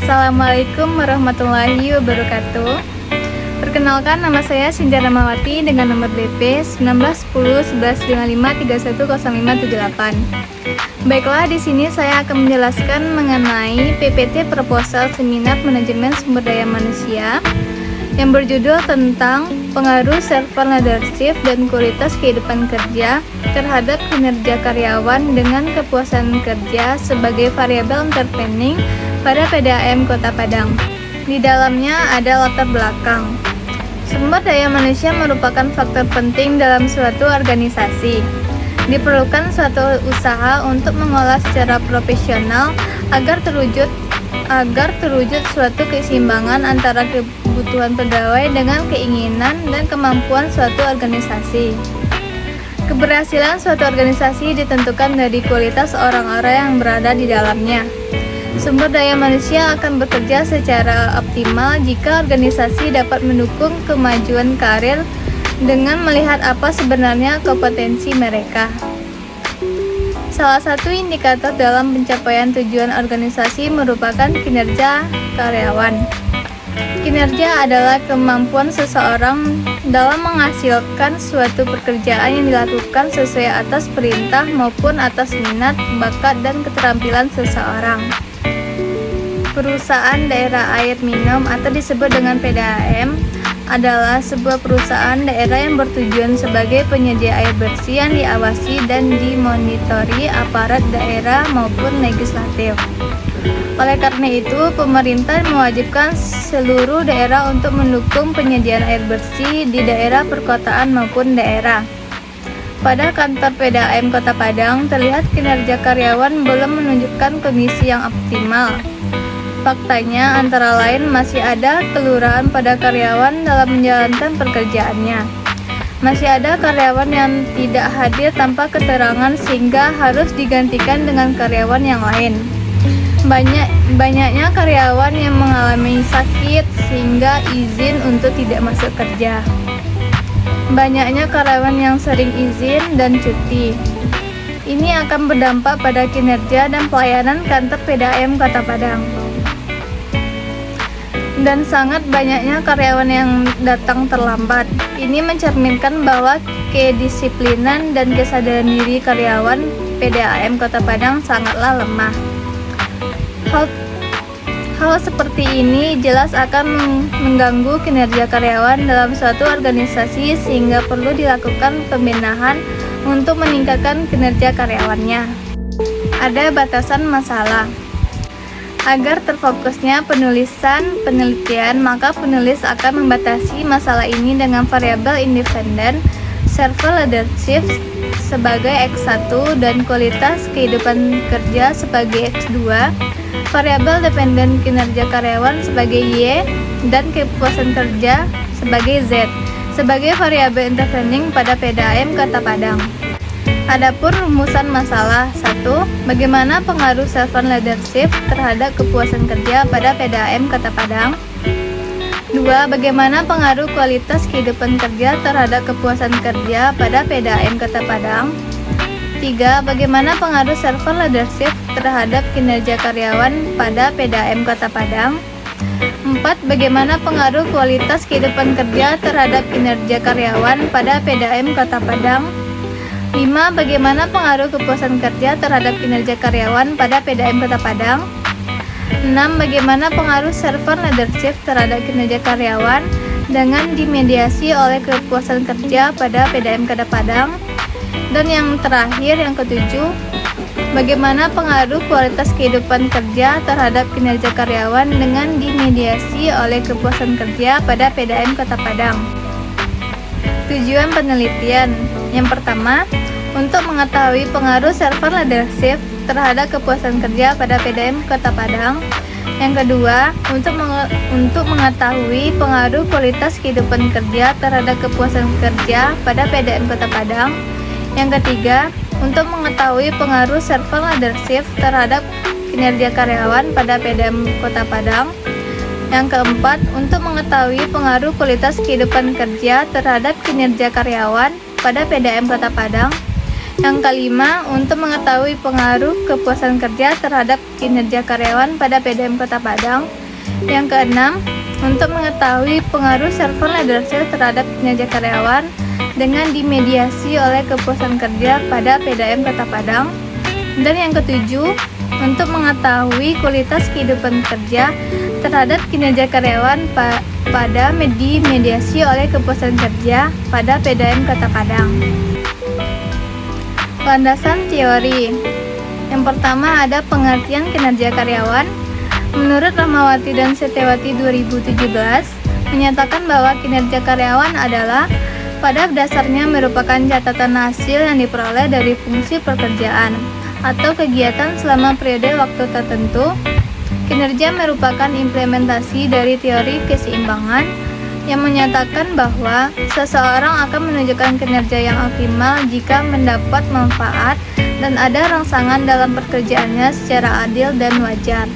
Assalamualaikum warahmatullahi wabarakatuh. Perkenalkan, nama saya Sinja Ramawati dengan nomor BP 1910 1155310578. Baiklah, di sini saya akan menjelaskan mengenai PPT Proposal Seminar Manajemen Sumber Daya Manusia yang berjudul tentang pengaruh servant leadership dan kualitas kehidupan kerja terhadap kinerja karyawan dengan kepuasan kerja sebagai variabel intervening pada PDAM Kota Padang. Di dalamnya ada latar belakang. Sumber daya manusia merupakan faktor penting dalam suatu organisasi. Diperlukan suatu usaha untuk mengolah secara profesional agar terwujud suatu keseimbangan antara kebutuhan pegawai dengan keinginan dan kemampuan suatu organisasi. Keberhasilan suatu organisasi ditentukan dari kualitas orang-orang yang berada di dalamnya. Sumber daya manusia akan bekerja secara optimal jika organisasi dapat mendukung kemajuan karir dengan melihat apa sebenarnya kompetensi mereka. Salah satu indikator dalam pencapaian tujuan organisasi merupakan kinerja karyawan. Kinerja adalah kemampuan seseorang dalam menghasilkan suatu pekerjaan yang dilakukan sesuai atas perintah maupun atas minat, bakat, dan keterampilan seseorang. Perusahaan daerah air minum atau disebut dengan PDAM adalah sebuah perusahaan daerah yang bertujuan sebagai penyedia air bersih yang diawasi dan dimonitori aparat daerah maupun legislatif. Oleh karena itu, pemerintah mewajibkan seluruh daerah untuk mendukung penyediaan air bersih di daerah perkotaan maupun daerah. Pada kantor PDAM Kota Padang, terlihat kinerja karyawan belum menunjukkan kondisi yang optimal. Faktanya, antara lain masih ada kelurahan pada karyawan dalam menjalankan pekerjaannya. Masih ada karyawan yang tidak hadir tanpa keterangan sehingga harus digantikan dengan karyawan yang lain. Banyaknya karyawan yang mengalami sakit sehingga izin untuk tidak masuk kerja. Banyaknya karyawan yang sering izin dan cuti. Ini akan berdampak pada kinerja dan pelayanan kantor PDAM Kota Padang. Dan sangat banyaknya karyawan yang datang terlambat. Ini mencerminkan bahwa kedisiplinan dan kesadaran diri karyawan PDAM Kota Padang sangatlah lemah. Hal seperti ini jelas akan mengganggu kinerja karyawan dalam suatu organisasi sehingga perlu dilakukan pembenahan untuk meningkatkan kinerja karyawannya. Ada batasan masalah. Agar terfokusnya penelitian, maka penulis akan membatasi masalah ini dengan variabel independen servant leadership sebagai X1 dan kualitas kehidupan kerja sebagai X2, variabel dependen kinerja karyawan sebagai Y, dan kepuasan kerja sebagai Z, sebagai variabel intervening pada PDAM Kota Padang. Adapun rumusan masalah: 1. Bagaimana pengaruh servant leadership terhadap kepuasan kerja pada PDAM Kota Padang? 2. Bagaimana pengaruh kualitas kehidupan kerja terhadap kepuasan kerja pada PDAM Kota Padang? 3. Bagaimana pengaruh servant leadership terhadap kinerja karyawan pada PDAM Kota Padang? 4. Bagaimana pengaruh kualitas kehidupan kerja terhadap kinerja karyawan pada PDAM Kota Padang? 5. Bagaimana pengaruh kepuasan kerja terhadap kinerja karyawan pada PDAM Kota Padang? 6. Bagaimana pengaruh servant leadership terhadap kinerja karyawan dengan dimediasi oleh kepuasan kerja pada PDAM Kota Padang? Dan yang terakhir, yang ketujuh, bagaimana pengaruh kualitas kehidupan kerja terhadap kinerja karyawan dengan dimediasi oleh kepuasan kerja pada PDAM Kota Padang? Tujuan penelitian. Yang pertama, untuk mengetahui pengaruh servant leadership terhadap kepuasan kerja pada PDAM Kota Padang. Yang kedua, untuk mengetahui pengaruh kualitas kehidupan kerja terhadap kepuasan kerja pada PDAM Kota Padang. Yang ketiga, untuk mengetahui pengaruh servant leadership terhadap kinerja karyawan pada PDAM Kota Padang. Yang keempat, untuk mengetahui pengaruh kualitas kehidupan kerja terhadap kinerja karyawan pada PDAM Kota Padang. Yang kelima, untuk mengetahui pengaruh kepuasan kerja terhadap kinerja karyawan pada PDAM Kota Padang. Yang keenam, untuk mengetahui pengaruh servant leadership terhadap kinerja karyawan dengan dimediasi oleh kepuasan kerja pada PDAM Kota Padang. Dan yang ketujuh, untuk mengetahui kualitas kehidupan kerja terhadap kinerja karyawan pada dimediasi oleh kepuasan kerja pada PDAM Kota Padang. Landasan teori. Yang pertama ada pengertian kinerja karyawan. Menurut Rahmawati dan Setiawati 2017, menyatakan bahwa kinerja karyawan adalah pada dasarnya merupakan catatan hasil yang diperoleh dari fungsi pekerjaan atau kegiatan selama periode waktu tertentu. Kinerja merupakan implementasi dari teori keseimbangan yang menyatakan bahwa seseorang akan menunjukkan kinerja yang optimal jika mendapat manfaat dan ada rangsangan dalam pekerjaannya secara adil dan wajar.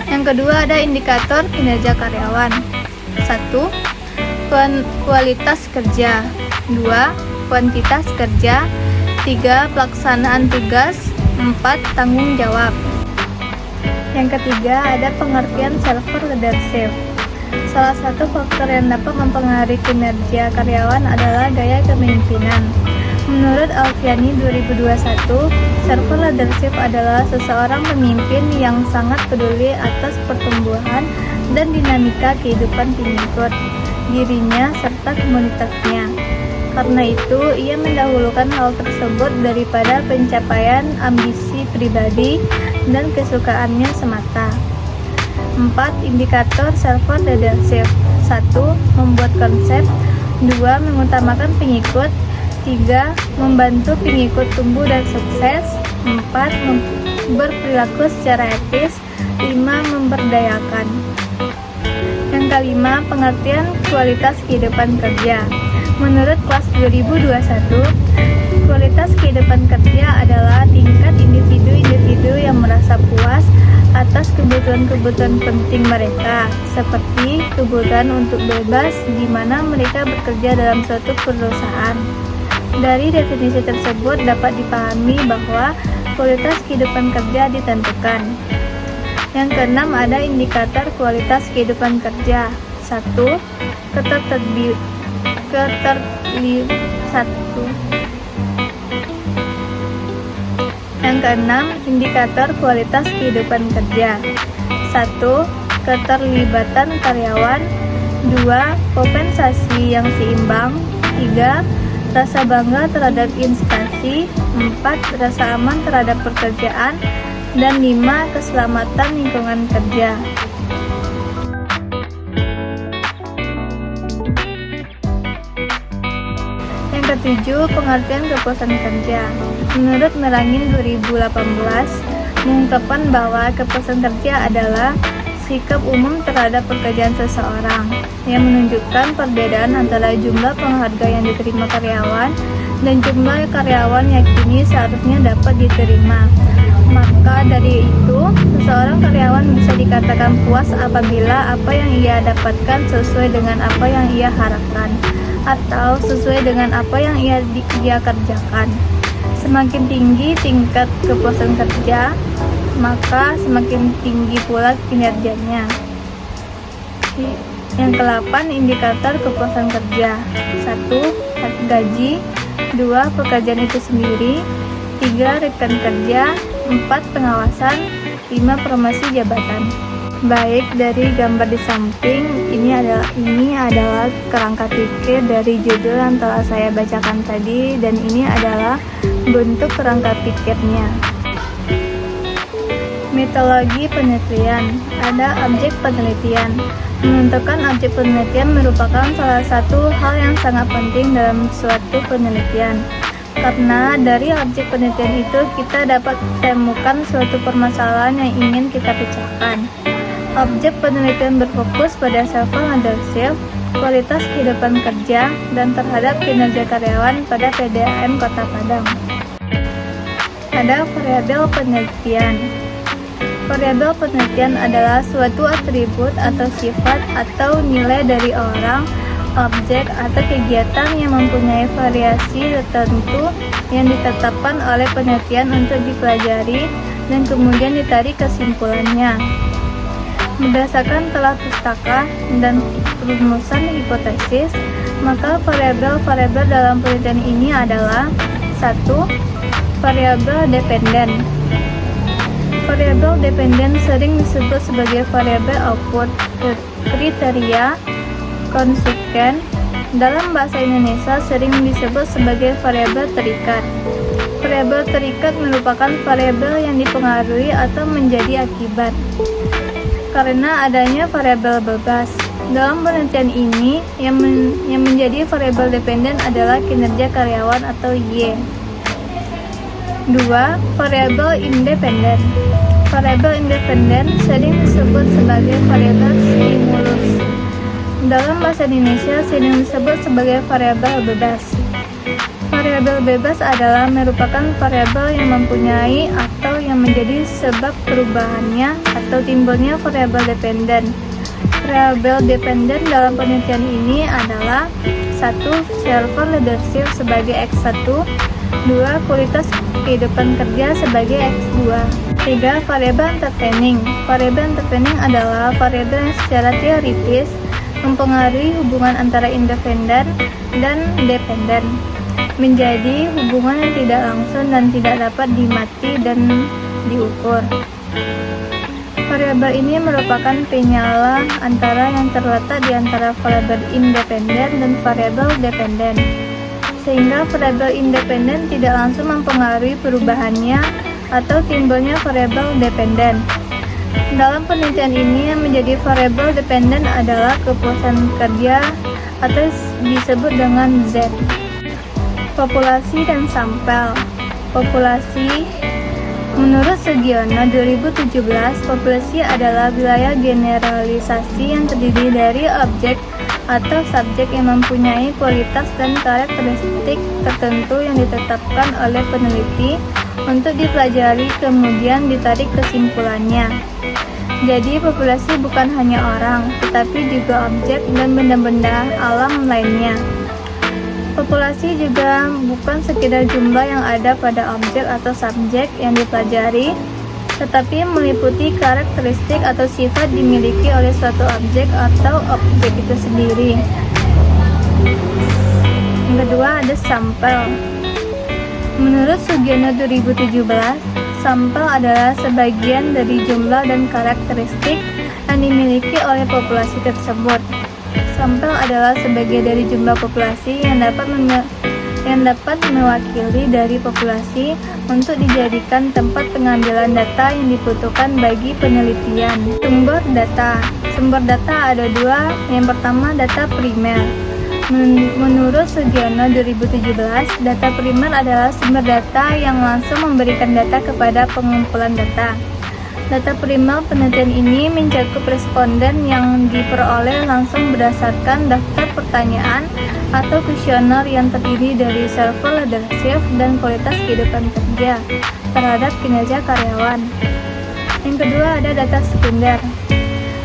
Yang kedua ada indikator kinerja karyawan. 1. Kualitas kerja. 2. Kuantitas kerja. 3. Pelaksanaan tugas. 4. Tanggung jawab. Yang ketiga ada pengertian servant leadership. Salah satu faktor yang dapat mempengaruhi kinerja karyawan adalah gaya kepemimpinan. Menurut Alfiani 2021, servant leadership adalah seseorang pemimpin yang sangat peduli atas pertumbuhan dan dinamika kehidupan pengikut dirinya serta komunitasnya. Karena itu, ia mendahulukan hal tersebut daripada pencapaian ambisi pribadi dan kesukaannya semata. 4. Indikator servant leadership. 1. Membuat konsep. 2. Mengutamakan pengikut. 3. Membantu pengikut tumbuh dan sukses. 4. Berperilaku secara etis. 5. Memberdayakan. Yang kelima, pengertian kualitas kehidupan kerja. Menurut kelas 2021, kualitas kehidupan kerja adalah tingkat individu-individu yang merasa puas atas kebutuhan-kebutuhan penting mereka, seperti kebutuhan untuk bebas di mana mereka bekerja dalam suatu perusahaan. Dari definisi tersebut dapat dipahami bahwa kualitas kehidupan kerja ditentukan. Yang keenam ada indikator kualitas kehidupan kerja. 1. Yang keenam, indikator kualitas kehidupan kerja. 1. Keterlibatan karyawan. 2. Kompensasi yang seimbang. 3. Rasa bangga terhadap instansi. 4. Rasa aman terhadap pekerjaan. Dan 5. Keselamatan lingkungan kerja. Yang ketujuh, pengertian kepuasan kerja. Menurut Merangin 2018, mengungkapkan bahwa kepuasan kerja adalah sikap umum terhadap pekerjaan seseorang yang menunjukkan perbedaan antara jumlah penghargaan yang diterima karyawan dan jumlah karyawan yakini seharusnya dapat diterima. Maka dari itu, seseorang karyawan bisa dikatakan puas apabila apa yang ia dapatkan sesuai dengan apa yang ia harapkan atau sesuai dengan apa yang ia kerjakan. Semakin tinggi tingkat kepuasan kerja, maka semakin tinggi pula kinerjanya. Yang ke-8, indikator kepuasan kerja. 1. Gaji. 2. Pekerjaan itu sendiri. 3. Rekan kerja. 4. Pengawasan. 5. Promosi jabatan. Baik, dari gambar di samping ini adalah kerangka pikir dari judul yang telah saya bacakan tadi, dan ini adalah bentuk kerangka pikirnya. Metodologi penelitian. Ada objek penelitian. Menentukan objek penelitian merupakan salah satu hal yang sangat penting dalam suatu penelitian. Karena dari objek penelitian itu kita dapat temukan suatu permasalahan yang ingin kita pecahkan. Objek penelitian berfokus pada servant leadership, kualitas kehidupan kerja, dan terhadap kinerja karyawan pada PDAM Kota Padang. Ada variabel penelitian. Variabel penelitian adalah suatu atribut atau sifat atau nilai dari orang objek atau kegiatan yang mempunyai variasi tertentu yang ditetapkan oleh penelitian untuk dipelajari dan kemudian ditarik kesimpulannya. Berdasarkan telah pustaka dan rumusan hipotesis, maka variabel-variabel dalam penelitian ini adalah 1. Variabel dependen. Variabel dependen sering disebut sebagai variabel output, kriteria, konsekuen. Dalam bahasa Indonesia sering disebut sebagai variabel terikat. Variabel terikat merupakan variabel yang dipengaruhi atau menjadi akibat karena adanya variabel bebas. Dalam penelitian ini, yang menjadi variabel dependen adalah kinerja karyawan atau Y. 2. Variabel independen. Variabel independen sering disebut sebagai variabel stimulus. Dalam bahasa Indonesia sering disebut sebagai variabel bebas. Variabel bebas adalah merupakan variabel yang mempunyai atau yang menjadi sebab perubahannya atau timbulnya variabel dependen. Variabel dependen dalam penelitian ini adalah 1. Server leadership sebagai X1, 2. Kualitas kehidupan kerja sebagai X2. 3. Variabel entertaining. Variabel entertaining adalah variabel yang secara teoritis mempengaruhi hubungan antara independen dan dependen menjadi hubungan yang tidak langsung dan tidak dapat dimati dan diukur. Variabel ini merupakan penyala antara yang terletak di antara variabel independen dan variabel dependen, sehingga variabel independen tidak langsung mempengaruhi perubahannya atau timbulnya variabel dependen. Dalam penelitian ini yang menjadi variabel dependen adalah kepuasan kerja atau disebut dengan Z. Populasi dan sampel. Populasi. Menurut Sugiono 2017, populasi adalah wilayah generalisasi yang terdiri dari objek atau subjek yang mempunyai kualitas dan karakteristik tertentu yang ditetapkan oleh peneliti untuk dipelajari kemudian ditarik kesimpulannya. Jadi populasi bukan hanya orang, tetapi juga objek dan benda-benda alam lainnya. Populasi juga bukan sekedar jumlah yang ada pada objek atau subjek yang dipelajari, tetapi meliputi karakteristik atau sifat dimiliki oleh suatu objek atau objek itu sendiri. Yang kedua ada sampel. Menurut Sugiono 2017, sampel adalah sebagian dari jumlah dan karakteristik yang dimiliki oleh populasi tersebut. Sampel adalah sebagian dari jumlah populasi yang dapat mewakili dari populasi untuk dijadikan tempat pengambilan data yang dibutuhkan bagi penelitian. Sumber data. Sumber data ada dua. Yang pertama data primer. Menurut Sugiono 2017, data primer adalah sumber data yang langsung memberikan data kepada pengumpulan data. Data primer penelitian ini mencakup responden yang diperoleh langsung berdasarkan daftar pertanyaan atau kuesioner yang terdiri dari server leadership dan kualitas kehidupan kerja terhadap kinerja karyawan. Yang kedua ada data sekunder.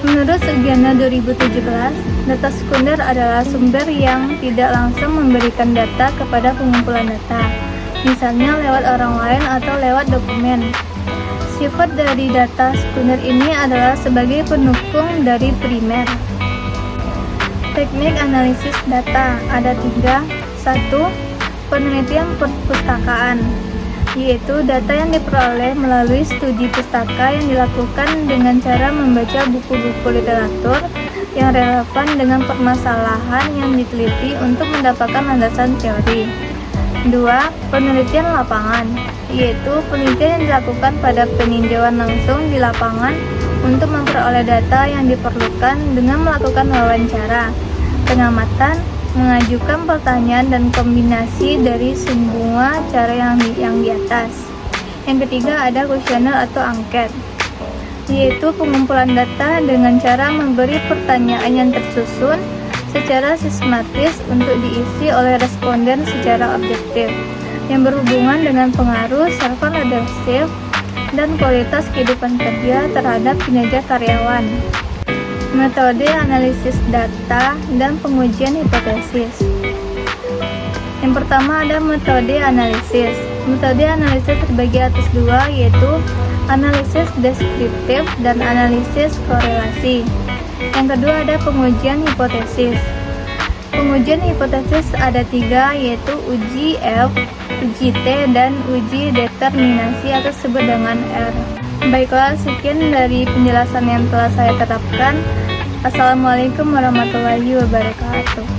Menurut Sugiono 2017, data sekunder adalah sumber yang tidak langsung memberikan data kepada pengumpulan data, misalnya lewat orang lain atau lewat dokumen. Sifat dari data sekunder ini adalah sebagai pendukung dari primer. Teknik analisis data ada tiga. 1. Penelitian perpustakaan, yaitu data yang diperoleh melalui studi pustaka yang dilakukan dengan cara membaca buku-buku literatur yang relevan dengan permasalahan yang diteliti untuk mendapatkan landasan teori. 2. Penelitian lapangan, yaitu penelitian yang dilakukan pada peninjauan langsung di lapangan untuk memperoleh data yang diperlukan dengan melakukan wawancara, pengamatan, mengajukan pertanyaan dan kombinasi dari semua cara yang di atas. Yang ketiga ada kuesioner atau angket, yaitu pengumpulan data dengan cara memberi pertanyaan yang tersusun secara sistematis untuk diisi oleh responden secara objektif yang berhubungan dengan pengaruh server leadership dan kualitas kehidupan kerja terhadap kinerja karyawan. metode analisis data, dan pengujian hipotesis. Yang pertama ada metode analisis. Metode analisis terbagi atas dua, yaitu analisis deskriptif dan analisis korelasi. Yang kedua ada pengujian hipotesis. Pengujian hipotesis ada tiga, yaitu uji F, uji T, dan uji determinasi atau disebut dengan R. Baiklah, sekian dari penjelasan yang telah saya terapkan. Assalamualaikum warahmatullahi wabarakatuh.